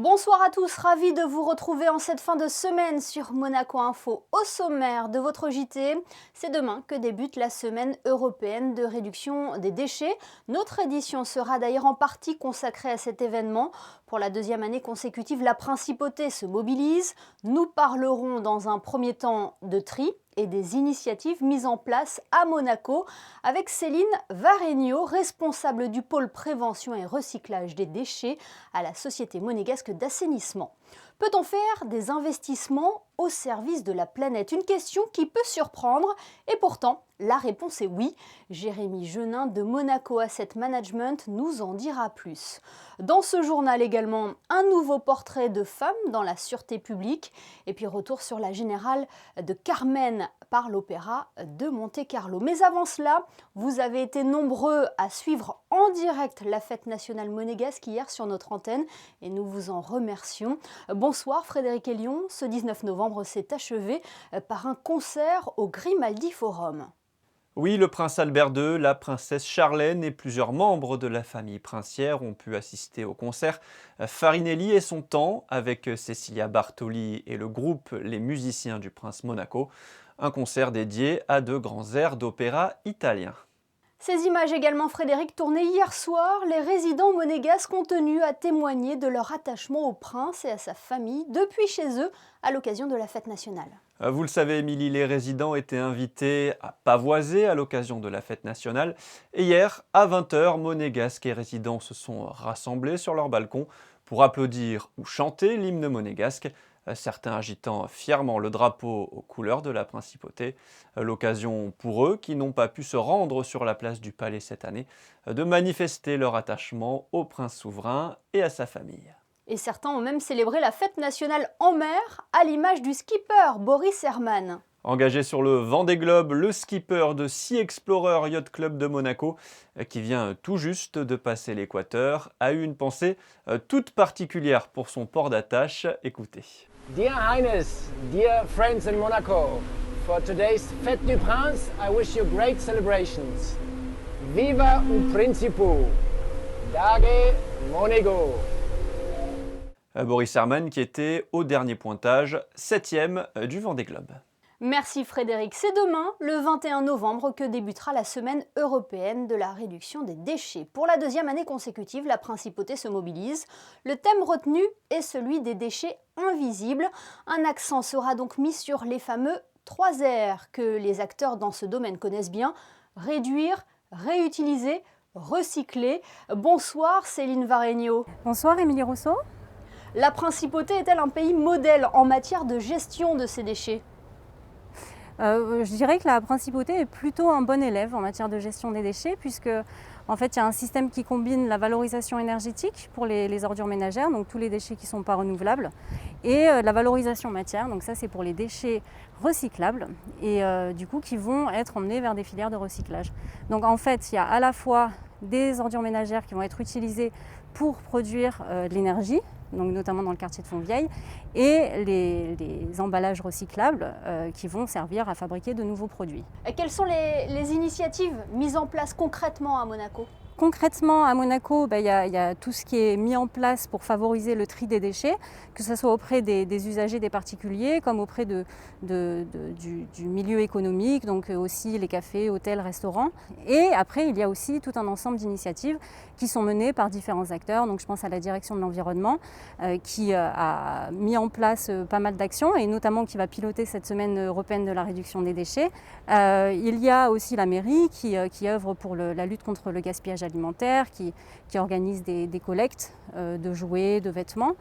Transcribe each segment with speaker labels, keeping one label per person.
Speaker 1: Bonsoir à tous, ravi de vous retrouver en cette fin de semaine sur Monaco Info. Au sommaire de votre JT, c'est demain que débute la semaine européenne de réduction des déchets. Notre édition sera d'ailleurs en partie consacrée à cet événement. Pour la deuxième année consécutive, la principauté se mobilise. Nous parlerons dans un premier temps de tri et des initiatives mises en place à Monaco avec Céline Varegno, responsable du pôle prévention et recyclage des déchets à la Société monégasque d'assainissement. Peut-on faire des investissements au service de la planète? Une question qui peut surprendre et pourtant la réponse est oui. Jérémy Genin de Monaco Asset Management nous en dira plus. Dans ce journal également, un nouveau portrait de femme dans la sûreté publique et puis retour sur la générale de Carmen par l'Opéra de Monte-Carlo. Mais avant cela, vous avez été nombreux à suivre en direct la fête nationale monégasque hier sur notre antenne et nous vous en remercions. Bonsoir Frédéric Elion, ce 19 novembre s'est achevé par un concert au Grimaldi Forum.
Speaker 2: Oui, le prince Albert II, la princesse Charlène et plusieurs membres de la famille princière ont pu assister au concert Farinelli et son temps avec Cecilia Bartoli et le groupe Les Musiciens du Prince Monaco, un concert dédié à de grands airs d'opéra italien.
Speaker 1: Ces images également, Frédéric, tournées hier soir, les résidents monégasques ont tenu à témoigner de leur attachement au prince et à sa famille depuis chez eux à l'occasion de la fête nationale.
Speaker 2: Vous le savez, Émilie, les résidents étaient invités à pavoiser à l'occasion de la fête nationale. Et hier, à 20h, monégasques et résidents se sont rassemblés sur leur balcon pour applaudir ou chanter l'hymne monégasque, certains agitant fièrement le drapeau aux couleurs de la principauté. L'occasion pour eux, qui n'ont pas pu se rendre sur la place du palais cette année, de manifester leur attachement au prince souverain et à sa famille.
Speaker 1: Et certains ont même célébré la fête nationale en mer, à l'image du skipper Boris Herman.
Speaker 2: Engagé sur le Vendée Globe, le skipper de Sea Explorer Yacht Club de Monaco, qui vient tout juste de passer l'équateur, a eu une pensée toute particulière pour son port d'attache. Écoutez.
Speaker 3: Dear Highness, dear friends in Monaco, for today's Fête du Prince, I wish you great celebrations. Viva un Principo! Dage Monego!
Speaker 2: Boris Herman qui était au dernier pointage, 7e du Vendée Globe.
Speaker 1: Merci Frédéric. C'est demain, le 21 novembre, que débutera la semaine européenne de la réduction des déchets. Pour la deuxième année consécutive, la principauté se mobilise. Le thème retenu est celui des déchets invisibles. Un accent sera donc mis sur les fameux 3 R que les acteurs dans ce domaine connaissent bien. Réduire, réutiliser, recycler. Bonsoir Céline Varegno.
Speaker 4: Bonsoir Émilie Rousseau.
Speaker 1: La principauté est-elle un pays modèle en matière de gestion de ces déchets ?
Speaker 4: Je dirais que la principauté est plutôt un bon élève en matière de gestion des déchets puisque en fait il y a un système qui combine la valorisation énergétique pour les ordures ménagères, donc tous les déchets qui ne sont pas renouvelables, et la valorisation matière, donc ça c'est pour les déchets recyclables et du coup qui vont être emmenés vers des filières de recyclage. Donc en fait il y a à la fois des ordures ménagères qui vont être utilisées pour produire de l'énergie, donc notamment dans le quartier de Fontvieille, et les emballages recyclables qui vont servir à fabriquer de nouveaux produits.
Speaker 1: Et quelles sont les initiatives mises en place concrètement à Monaco ?
Speaker 4: Concrètement, à Monaco, il y a tout ce qui est mis en place pour favoriser le tri des déchets, que ce soit auprès des usagers, des particuliers, comme auprès du milieu économique, donc aussi les cafés, hôtels, restaurants. Et après, il y a aussi tout un ensemble d'initiatives qui sont menées par différents acteurs. Donc je pense à la direction de l'environnement qui a mis en place pas mal d'actions et notamment qui va piloter cette semaine européenne de la réduction des déchets. Il y a aussi la mairie qui œuvre pour la lutte contre le gaspillage alimentaire, qui organise des collectes de jouets, de vêtements.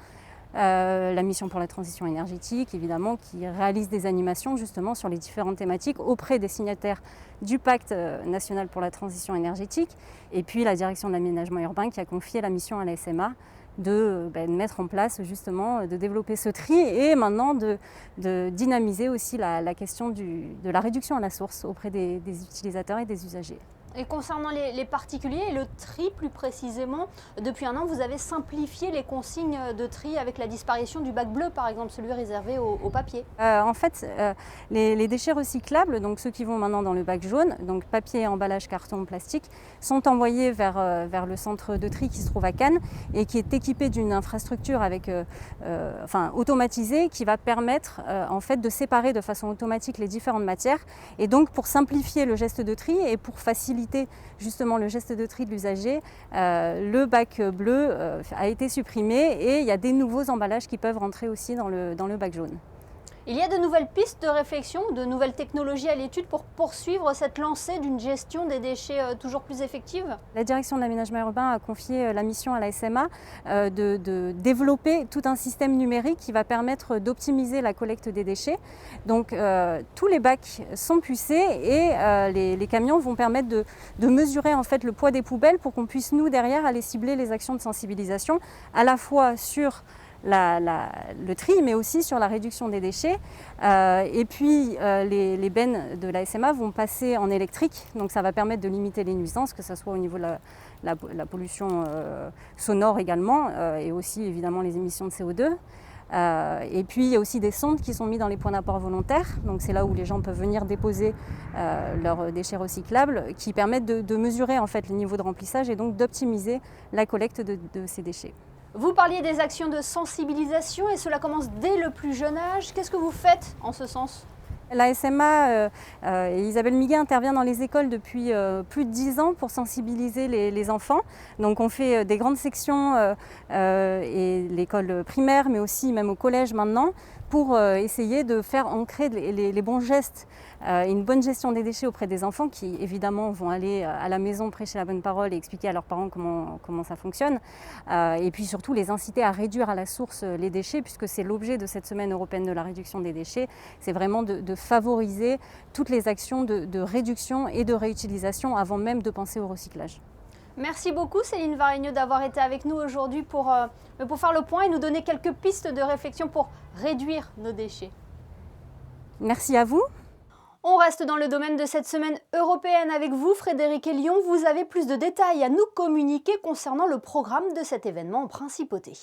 Speaker 4: La mission pour la transition énergétique, évidemment, qui réalise des animations justement sur les différentes thématiques auprès des signataires du pacte national pour la transition énergétique. Et puis la direction de l'aménagement urbain qui a confié la mission à la SMA de mettre en place justement, de développer ce tri et maintenant de dynamiser aussi la question de la réduction à la source auprès des utilisateurs et des usagers.
Speaker 1: Et concernant les particuliers et le tri plus précisément, depuis un an, vous avez simplifié les consignes de tri avec la disparition du bac bleu, par exemple, celui réservé au papier.
Speaker 4: En fait, les déchets recyclables, donc ceux qui vont maintenant dans le bac jaune, donc papier, emballage, carton, plastique, sont envoyés vers le centre de tri qui se trouve à Cannes et qui est équipé d'une infrastructure automatisée qui va permettre en fait de séparer de façon automatique les différentes matières. Et donc pour simplifier le geste de tri et pour faciliter justement le geste de tri de l'usager, le bac bleu a été supprimé et il y a des nouveaux emballages qui peuvent rentrer aussi dans le bac jaune.
Speaker 1: Il y a de nouvelles pistes de réflexion, de nouvelles technologies à l'étude pour poursuivre cette lancée d'une gestion des déchets toujours plus effective?
Speaker 4: La direction de l'aménagement urbain a confié la mission à la SMA de développer tout un système numérique qui va permettre d'optimiser la collecte des déchets. Donc tous les bacs sont pucés et les camions vont permettre de mesurer en fait le poids des poubelles pour qu'on puisse nous derrière aller cibler les actions de sensibilisation à la fois sur le tri, mais aussi sur la réduction des déchets. Et puis les bennes de la SMA vont passer en électrique, donc ça va permettre de limiter les nuisances, que ce soit au niveau de la pollution sonore également, et aussi évidemment les émissions de CO2. Et puis il y a aussi des sondes qui sont mises dans les points d'apport volontaires, donc c'est là où les gens peuvent venir déposer leurs déchets recyclables, qui permettent de mesurer en fait le niveau de remplissage et donc d'optimiser la collecte de ces déchets.
Speaker 1: Vous parliez des actions de sensibilisation et cela commence dès le plus jeune âge. Qu'est-ce que vous faites en ce sens?
Speaker 4: La SMA et Isabelle Miguet intervient dans les écoles depuis plus de 10 ans pour sensibiliser les enfants. Donc on fait des grandes sections et l'école primaire, mais aussi même au collège maintenant, pour essayer de faire ancrer les bons gestes et une bonne gestion des déchets auprès des enfants qui évidemment vont aller à la maison prêcher la bonne parole et expliquer à leurs parents comment ça fonctionne. Et puis surtout les inciter à réduire à la source les déchets, puisque c'est l'objet de cette semaine européenne de la réduction des déchets. C'est vraiment de favoriser toutes les actions de réduction et de réutilisation avant même de penser au recyclage.
Speaker 1: Merci beaucoup Céline Varigneux d'avoir été avec nous aujourd'hui pour faire le point et nous donner quelques pistes de réflexion pour réduire nos déchets.
Speaker 4: Merci à vous.
Speaker 1: On reste dans le domaine de cette semaine européenne avec vous, Frédéric Elion. Vous avez plus de détails à nous communiquer concernant le programme de cet événement en principauté.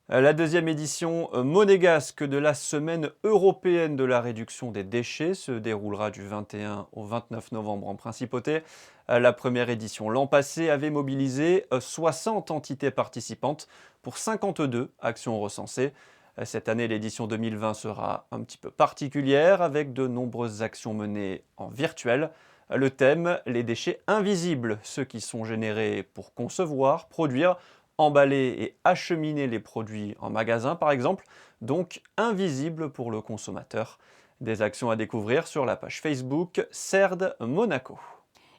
Speaker 2: La deuxième édition monégasque de la semaine européenne de la réduction des déchets se déroulera du 21 au 29 novembre en principauté. La première édition l'an passé avait mobilisé 60 entités participantes pour 52 actions recensées. Cette année, l'édition 2020 sera un petit peu particulière avec de nombreuses actions menées en virtuel. Le thème, les déchets invisibles, ceux qui sont générés pour concevoir, produire, emballer et acheminer les produits en magasin par exemple, donc invisibles pour le consommateur. Des actions à découvrir sur la page Facebook CERD Monaco.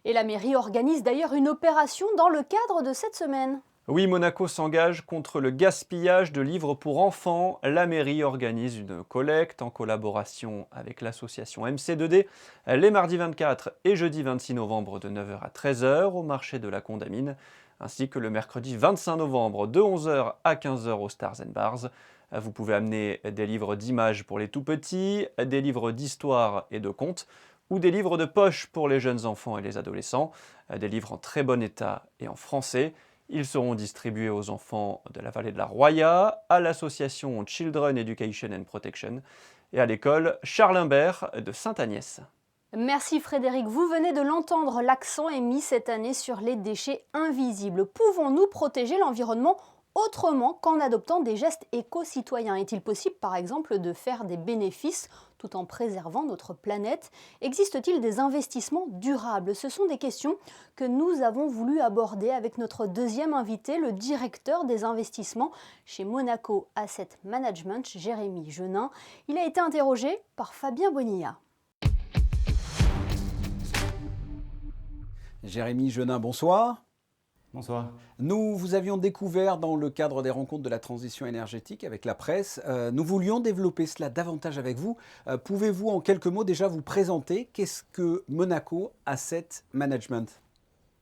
Speaker 1: Et la mairie organise d'ailleurs une opération dans le cadre de cette semaine.
Speaker 2: Oui, Monaco s'engage contre le gaspillage de livres pour enfants. La mairie organise une collecte en collaboration avec l'association MC2D les mardis 24 et jeudi 26 novembre de 9h à 13h au marché de la Condamine, ainsi que le mercredi 25 novembre de 11h à 15h au Stars & Bars. Vous pouvez amener des livres d'images pour les tout-petits, des livres d'histoire et de contes, ou des livres de poche pour les jeunes enfants et les adolescents, des livres en très bon état et en français. Ils seront distribués aux enfants de la vallée de la Roya, à l'association Children Education and Protection et à l'école Charles Imbert de Sainte-Agnès.
Speaker 1: Merci Frédéric, vous venez de l'entendre, l'accent est mis cette année sur les déchets invisibles. Pouvons-nous protéger l'environnement autrement qu'en adoptant des gestes éco-citoyens? Est-il possible par exemple de faire des bénéfices tout en préservant notre planète? Existe-t-il des investissements durables? Ce sont des questions que nous avons voulu aborder avec notre deuxième invité, le directeur des investissements chez Monaco Asset Management, Jérémy Genin. Il a été interrogé par Fabien Bonilla.
Speaker 5: Jérémy Genin, bonsoir.
Speaker 6: Bonsoir.
Speaker 5: Nous vous avions découvert dans le cadre des rencontres de la transition énergétique avec la presse. Nous voulions développer cela davantage avec vous. Pouvez-vous en quelques mots déjà vous présenter? Qu'est-ce que Monaco Asset Management?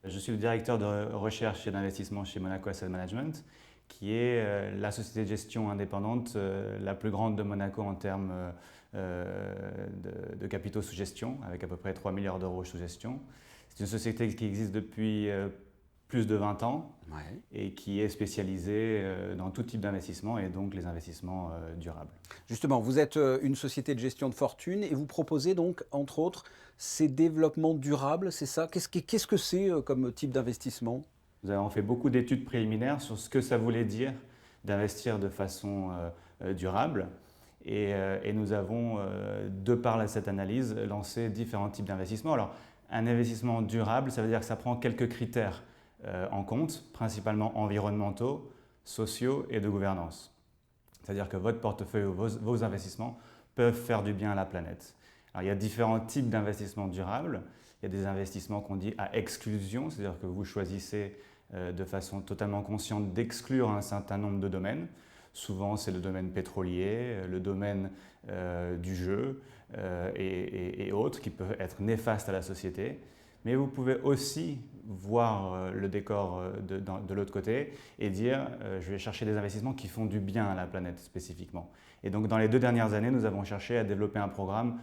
Speaker 6: Je suis le directeur de recherche et d'investissement chez Monaco Asset Management, qui est la société de gestion indépendante la plus grande de Monaco en termes de capitaux sous gestion, avec à peu près 3 milliards d'euros sous gestion. C'est une société qui existe depuis plus de 20 ans
Speaker 5: Ouais.
Speaker 6: et qui est spécialisée dans tout type d'investissement et donc les investissements durables.
Speaker 5: Justement, vous êtes une société de gestion de fortune et vous proposez donc, entre autres, ces développements durables, c'est ça? Qu'est-ce que c'est comme type d'investissement?
Speaker 6: Nous avons fait beaucoup d'études préliminaires sur ce que ça voulait dire d'investir de façon durable. Et nous avons, de par cette analyse, lancé différents types d'investissements. Alors, un investissement durable, ça veut dire que ça prend quelques critères en compte, principalement environnementaux, sociaux et de gouvernance. C'est-à-dire que votre portefeuille ou vos investissements peuvent faire du bien à la planète. Alors, il y a différents types d'investissements durables. Il y a des investissements qu'on dit à exclusion, c'est-à-dire que vous choisissez de façon totalement consciente d'exclure un certain nombre de domaines. Souvent, c'est le domaine pétrolier, le domaine du jeu et autres qui peuvent être néfastes à la société. Mais vous pouvez aussi voir le décor de l'autre côté et dire je vais chercher des investissements qui font du bien à la planète spécifiquement. Et donc, dans les 2 dernières années, nous avons cherché à développer un programme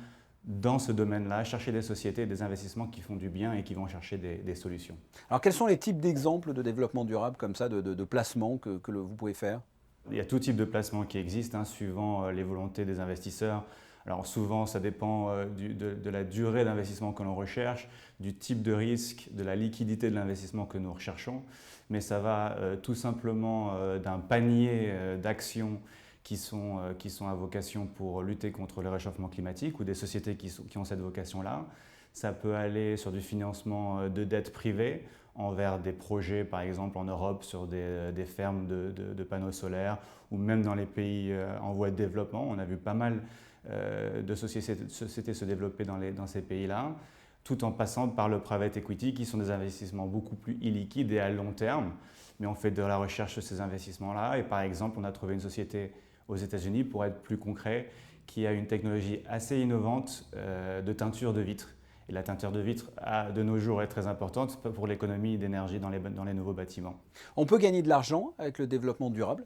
Speaker 6: dans ce domaine-là, chercher des sociétés et des investissements qui font du bien et qui vont chercher des solutions.
Speaker 5: Alors, quels sont les types d'exemples de développement durable comme ça, de placements que vous pouvez faire?
Speaker 6: Il y a tout type de placements qui existent, suivant les volontés des investisseurs. Alors souvent, ça dépend de la durée d'investissement que l'on recherche, du type de risque, de la liquidité de l'investissement que nous recherchons. Mais ça va tout simplement d'un panier d'actions qui sont à vocation pour lutter contre le réchauffement climatique ou des sociétés qui ont cette vocation-là. Ça peut aller sur du financement de dettes privées envers des projets, par exemple en Europe, sur des fermes de panneaux solaires ou même dans les pays en voie de développement. On a vu pas mal de sociétés se développer dans ces pays-là, tout en passant par le private equity, qui sont des investissements beaucoup plus illiquides et à long terme. Mais on fait de la recherche sur ces investissements-là. Et par exemple, on a trouvé une société aux États-Unis, pour être plus concret, qui a une technologie assez innovante de teinture de vitre. Et la teinture de vitre, de nos jours, est très importante pour l'économie d'énergie dans les nouveaux bâtiments.
Speaker 5: On peut gagner de l'argent avec le développement durable?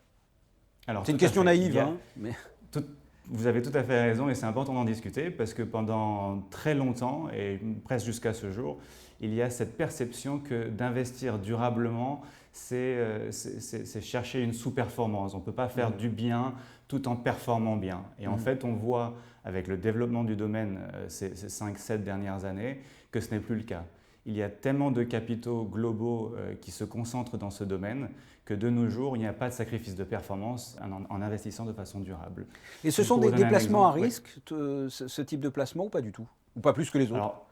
Speaker 6: Alors,
Speaker 5: C'est une
Speaker 6: tout à
Speaker 5: question
Speaker 6: fait.
Speaker 5: naïve, mais...
Speaker 6: Vous avez tout à fait raison et c'est important d'en discuter parce que pendant très longtemps et presque jusqu'à ce jour, il y a cette perception que d'investir durablement, c'est chercher une sous-performance. On ne peut pas faire du bien tout en performant bien. Et en fait, on voit avec le développement du domaine ces 5-7 dernières années que ce n'est plus le cas. Il y a tellement de capitaux globaux qui se concentrent dans ce domaine que de nos jours, il n'y a pas de sacrifice de performance en investissant de façon durable.
Speaker 5: Et ce sont des placements à risque, ce type de placement, ou pas du tout? Ou pas plus que les autres?
Speaker 6: Alors,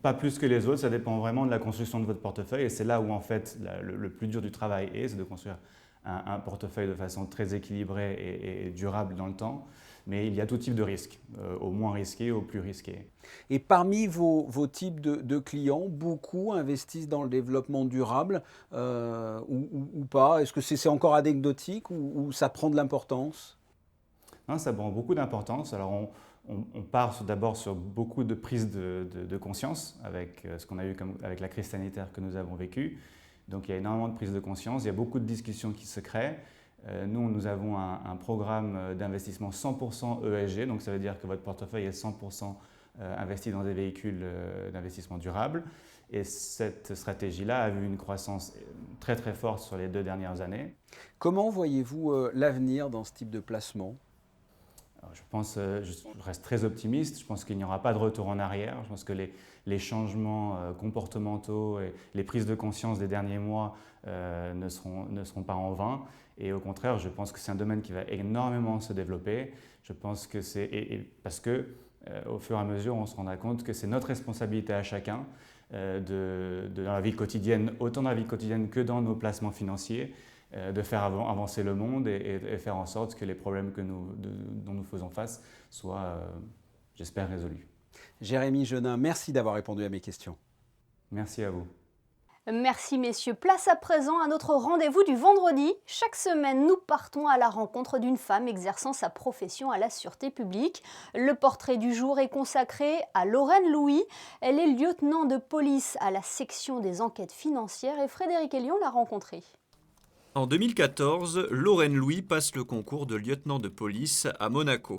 Speaker 6: pas plus que les autres, ça dépend vraiment de la construction de votre portefeuille. Et c'est là où, en fait, le plus dur du travail c'est de construire un portefeuille de façon très équilibrée et durable dans le temps. Mais il y a tout type de risques, au moins risqué au plus risqué.
Speaker 5: Et parmi vos types de clients, beaucoup investissent dans le développement durable ou pas? Est-ce que c'est encore anecdotique ou ça prend de l'importance?
Speaker 6: Non, ça prend beaucoup d'importance. Alors on part d'abord sur beaucoup de prises de conscience avec ce qu'on a eu avec la crise sanitaire que nous avons vécue. Donc il y a énormément de prises de conscience, il y a beaucoup de discussions qui se créent. Nous avons un programme d'investissement 100% ESG, donc ça veut dire que votre portefeuille est 100% investi dans des véhicules d'investissement durable. Et cette stratégie-là a vu une croissance très très forte sur les 2 dernières années.
Speaker 5: Comment voyez-vous l'avenir dans ce type de placement?
Speaker 6: Alors, je reste très optimiste, je pense qu'il n'y aura pas de retour en arrière, je pense que les changements comportementaux et les prises de conscience des derniers mois ne seront pas en vain. Et au contraire, je pense que c'est un domaine qui va énormément se développer. Je pense que parce que au fur et à mesure, on se rendra compte que c'est notre responsabilité à chacun dans la vie quotidienne, autant dans la vie quotidienne que dans nos placements financiers, de faire avancer le monde et faire en sorte que les problèmes dont nous faisons face soient, j'espère, résolus.
Speaker 5: Jérémy Genin, merci d'avoir répondu à mes questions.
Speaker 6: Merci à vous.
Speaker 1: Merci messieurs. Place à présent à notre rendez-vous du vendredi. Chaque semaine, nous partons à la rencontre d'une femme exerçant sa profession à la sûreté publique. Le portrait du jour est consacré à Lorraine Louis. Elle est lieutenant de police à la section des enquêtes financières et Frédéric Elion l'a rencontrée.
Speaker 2: En 2014, Lorraine Louis passe le concours de lieutenant de police à Monaco.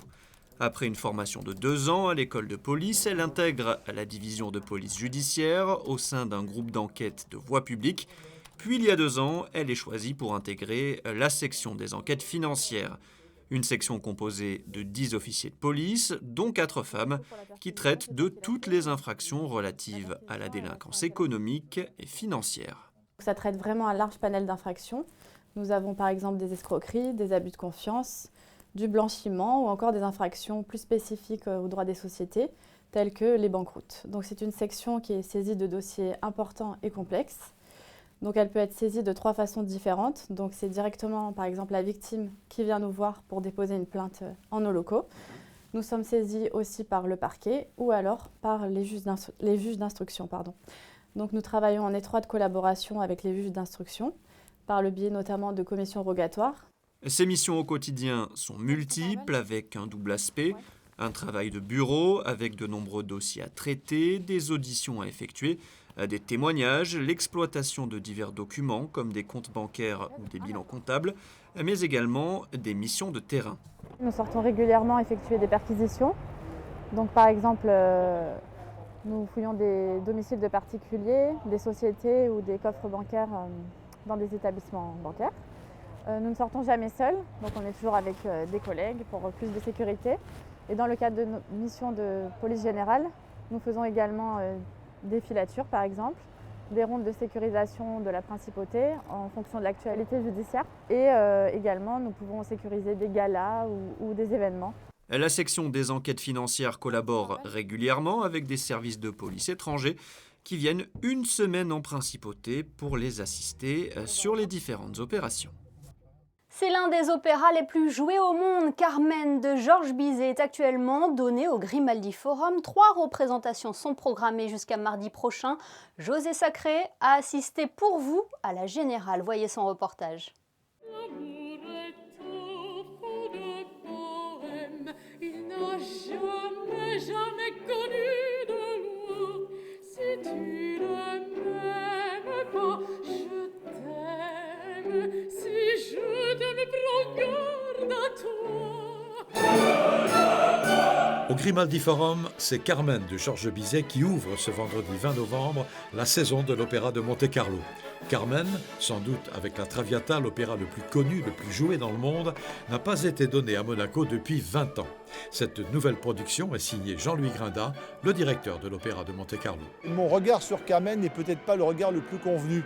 Speaker 2: Après une formation de 2 ans à l'école de police, elle intègre la division de police judiciaire au sein d'un groupe d'enquête de voie publique. Puis il y a 2 ans, elle est choisie pour intégrer la section des enquêtes financières. Une section composée de 10 officiers de police, dont 4 femmes, qui traitent de toutes les infractions relatives à la délinquance économique et financière.
Speaker 7: Ça traite vraiment un large panel d'infractions. Nous avons par exemple des escroqueries, des abus de confiance, du blanchiment ou encore des infractions plus spécifiques au droit des sociétés, telles que les banqueroutes. Donc c'est une section qui est saisie de dossiers importants et complexes. Donc elle peut être saisie de 3 façons différentes. Donc c'est directement par exemple la victime qui vient nous voir pour déposer une plainte en nos locaux. Nous sommes saisis aussi par le parquet ou alors par les juges d'instruction. Donc nous travaillons en étroite collaboration avec les juges d'instruction, par le biais notamment de commissions rogatoires.
Speaker 2: Ces missions au quotidien sont multiples avec un double aspect, un travail de bureau avec de nombreux dossiers à traiter, des auditions à effectuer, des témoignages, l'exploitation de divers documents comme des comptes bancaires ou des bilans comptables, mais également des missions de terrain.
Speaker 7: Nous sortons régulièrement effectuer des perquisitions. Donc par exemple, nous fouillons des domiciles de particuliers, des sociétés ou des coffres bancaires dans des établissements bancaires. Nous ne sortons jamais seuls, donc on est toujours avec des collègues pour plus de sécurité. Et dans le cadre de nos missions de police générale, nous faisons également des filatures par exemple, des rondes de sécurisation de la principauté en fonction de l'actualité judiciaire. Et également, nous pouvons sécuriser des galas ou des événements.
Speaker 2: La section des enquêtes financières collabore régulièrement avec des services de police étrangers qui viennent une semaine en principauté pour les assister sur les différentes opérations.
Speaker 1: C'est l'un des opéras les plus joués au monde. Carmen de Georges Bizet est actuellement donné au Grimaldi Forum. 3 représentations sont programmées jusqu'à mardi prochain. José Sacré a assisté pour vous à la Générale. Voyez son reportage.
Speaker 8: L'amour est au fond de poème. Il n'a jamais connu de loi. Si tu ne m'aimes pas, je t'aime. Si je me prends garde à toi.
Speaker 9: Au Grimaldi Forum, c'est Carmen de Georges Bizet qui ouvre ce vendredi 20 novembre la saison de l'Opéra de Monte-Carlo. Carmen, sans doute avec la Traviata, l'opéra le plus connu, le plus joué dans le monde, n'a pas été donné à Monaco depuis 20 ans. Cette nouvelle production est signée Jean-Louis Grinda, le directeur de l'Opéra de Monte-Carlo.
Speaker 10: Mon regard sur Carmen n'est peut-être pas le regard le plus convenu.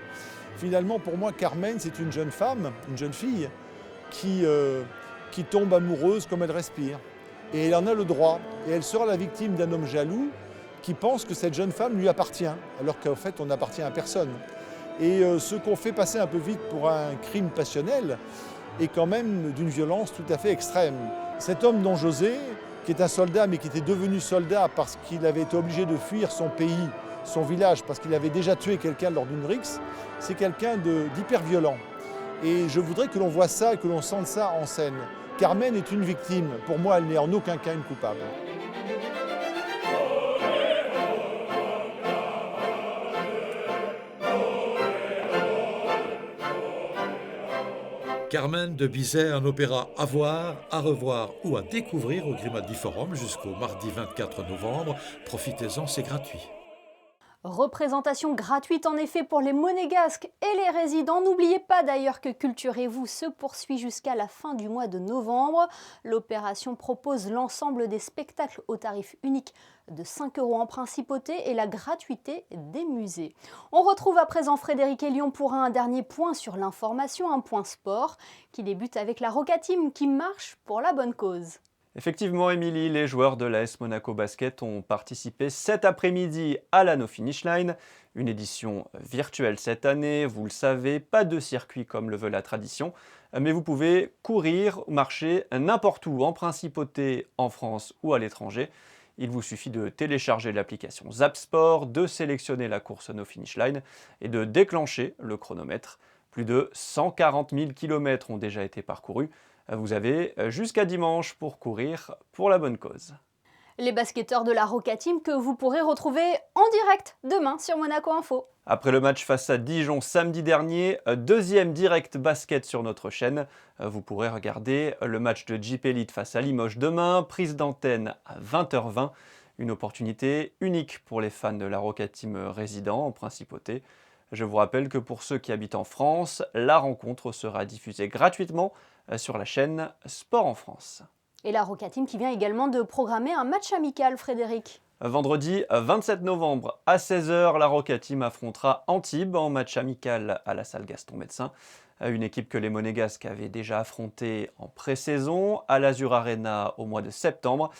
Speaker 10: Finalement, pour moi, Carmen, c'est une jeune femme, une jeune fille, qui tombe amoureuse comme elle respire. Et elle en a le droit. Et elle sera la victime d'un homme jaloux qui pense que cette jeune femme lui appartient, alors qu'en fait, on n'appartient à personne. Et ce qu'on fait passer un peu vite pour un crime passionnel est quand même d'une violence tout à fait extrême. Cet homme, Don José, qui est un soldat, mais qui était devenu soldat parce qu'il avait été obligé de fuir son pays, son village, parce qu'il avait déjà tué quelqu'un lors d'une rixe, c'est quelqu'un d'hyper violent. Et je voudrais que l'on voit ça et que l'on sente ça en scène. Carmen est une victime. Pour moi, elle n'est en aucun cas une coupable.
Speaker 9: Carmen de Bizet, un opéra à voir, à revoir ou à découvrir au Grimaldi Forum jusqu'au mardi 24 novembre. Profitez-en, c'est gratuit.
Speaker 1: Représentation gratuite en effet pour les Monégasques et les résidents. N'oubliez pas d'ailleurs que Culturez-vous se poursuit jusqu'à la fin du mois de novembre. L'opération propose l'ensemble des spectacles au tarif unique de 5 € en principauté et la gratuité des musées. On retrouve à présent Frédéric Elion pour un dernier point sur l'information, un point sport qui débute avec la Roca Team qui marche pour la bonne cause.
Speaker 2: Effectivement, Émilie, les joueurs de l'AS Monaco Basket ont participé cet après-midi à la No Finish Line, une édition virtuelle cette année, vous le savez, pas de circuit comme le veut la tradition, mais vous pouvez courir ou marcher n'importe où, en principauté, en France ou à l'étranger. Il vous suffit de télécharger l'application Zap Sport, de sélectionner la course No Finish Line et de déclencher le chronomètre. Plus de 140 000 km ont déjà été parcourus. Vous avez jusqu'à dimanche pour courir pour la bonne cause.
Speaker 1: Les basketteurs de la Roca Team que vous pourrez retrouver en direct demain sur Monaco Info.
Speaker 2: Après le match face à Dijon samedi dernier, deuxième direct basket sur notre chaîne. Vous pourrez regarder le match de JP Elite face à Limoges demain, prise d'antenne à 20h20. Une opportunité unique pour les fans de la Roca Team résidents en principauté. Je vous rappelle que pour ceux qui habitent en France, la rencontre sera diffusée gratuitement sur la chaîne Sport en France.
Speaker 1: Et la Roca Team qui vient également de programmer un match amical, Frédéric.
Speaker 2: Vendredi 27 novembre à 16h, la Roca Team affrontera Antibes en match amical à la salle Gaston Médecin. Une équipe que les Monégasques avaient déjà affrontée en pré-saison à l'Azur Arena au mois de septembre.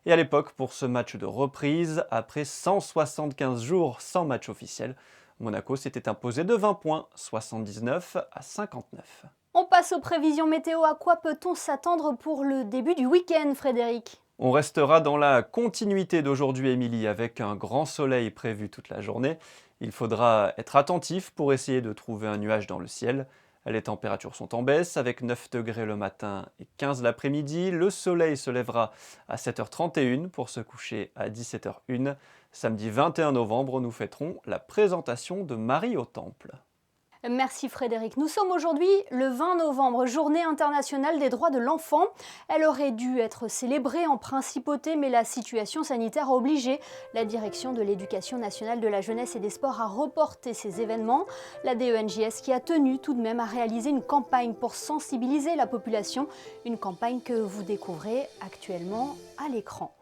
Speaker 2: Et à l'époque, pour ce match de reprise, après 175 jours sans match officiel, Monaco s'était imposé de 20 points, 79 à 59.
Speaker 1: On passe aux prévisions météo. À quoi peut-on s'attendre pour le début du week-end, Frédéric ?
Speaker 2: On restera dans la continuité d'aujourd'hui, Émilie, avec un grand soleil prévu toute la journée. Il faudra être attentif pour essayer de trouver un nuage dans le ciel. Les températures sont en baisse, avec 9 degrés le matin et 15 l'après-midi. Le soleil se lèvera à 7h31 pour se coucher à 17h01. Samedi 21 novembre, nous fêterons la présentation de Marie au Temple.
Speaker 1: Merci Frédéric. Nous sommes aujourd'hui le 20 novembre, journée internationale des droits de l'enfant. Elle aurait dû être célébrée en principauté, mais la situation sanitaire a obligé la direction de l'Éducation nationale de la jeunesse et des sports à reporter ces événements. La DENJS qui a tenu tout de même à réaliser une campagne pour sensibiliser la population, une campagne que vous découvrez actuellement à l'écran.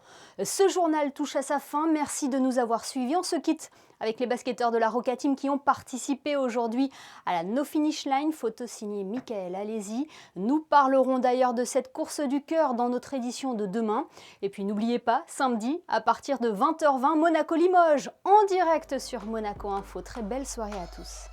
Speaker 1: Ce journal touche à sa fin. Merci de nous avoir suivis. On se quitte avec les basketteurs de la Roca Team qui ont participé aujourd'hui à la No Finish Line, photo signée Michael Alési. Nous parlerons d'ailleurs de cette course du cœur dans notre édition de demain. Et puis n'oubliez pas, samedi, à partir de 20h20, Monaco-Limoges, en direct sur Monaco Info. Très belle soirée à tous.